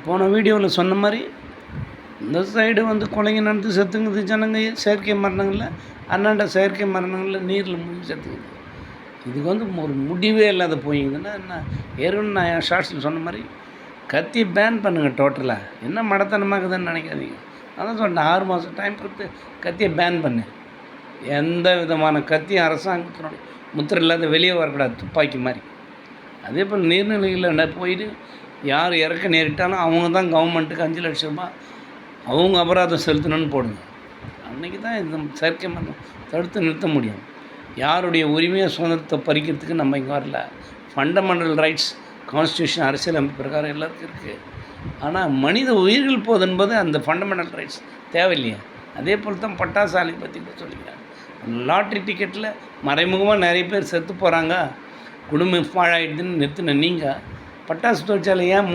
போன வீடியோவில் சொன்ன மாதிரி இந்த சைடு வந்து கொலைங்க நடந்து செத்துங்குது ஜனங்க செயற்கை மரணங்களில் அண்ணாண்ட செயற்கை மரணங்களில் நீரில் மூழ்கி செத்துக்குது. இதுக்கு வந்து ஒரு முடிவே இல்லாத போயிங்குதுன்னா என்ன ஏற்கனவே நான் என் ஷார்ட்ஸில் சொன்ன மாதிரி கத்தியை பேன் பண்ணுங்கள் டோட்டலாக. என்ன மடத்தனமாக்குதுன்னு நினைக்காதீங்க. அதான் சொன்னேன் 6 மாதம் டைம் கொடுத்து கத்தியை பேன் பண்ணு. எந்த விதமான கத்தியும் அரசாங்கத்தினுடைய முத்திரை இல்லாத வெளியே வரக்கூடாது துப்பாக்கி மாதிரி. அதே போல் நீர்நிலைகளில் போயிட்டு யார் இறக்க நேரிட்டாலும் அவங்க தான் கவர்மெண்ட்டுக்கு 5 லட்ச ரூபா அவங்க அபராதம் செலுத்தணும்னு போடுங்க. அன்றைக்கி தான் இந்த செயற்கை மரணம் தடுத்து நிறுத்த முடியும். யாருடைய உரிமையை சுதந்திரத்தை பறிக்கிறதுக்கு நம்ம இங்கே வரல. ஃபண்டமெண்டல் ரைட்ஸ் கான்ஸ்டியூஷன் அரசியலமைப்பு பிரகாரம் எல்லாருக்கும் இருக்குது. ஆனால் மனித உயிர்கள் போது என்பது அந்த ஃபண்டமெண்டல் ரைட்ஸ் தேவையில்லையா? அதே போல் தான் பட்டாசு ஆலை பற்றி கூட சொல்லிக்கிறாங்க. லாட்ரி டிக்கெட்டில் மறைமுகமாக நிறைய பேர் செத்து போகிறாங்க, குடும்பம் பாழாயிடுதுன்னு நிறுத்தின நீங்கள் பட்டாசு தொழிற்சாலை ஏன்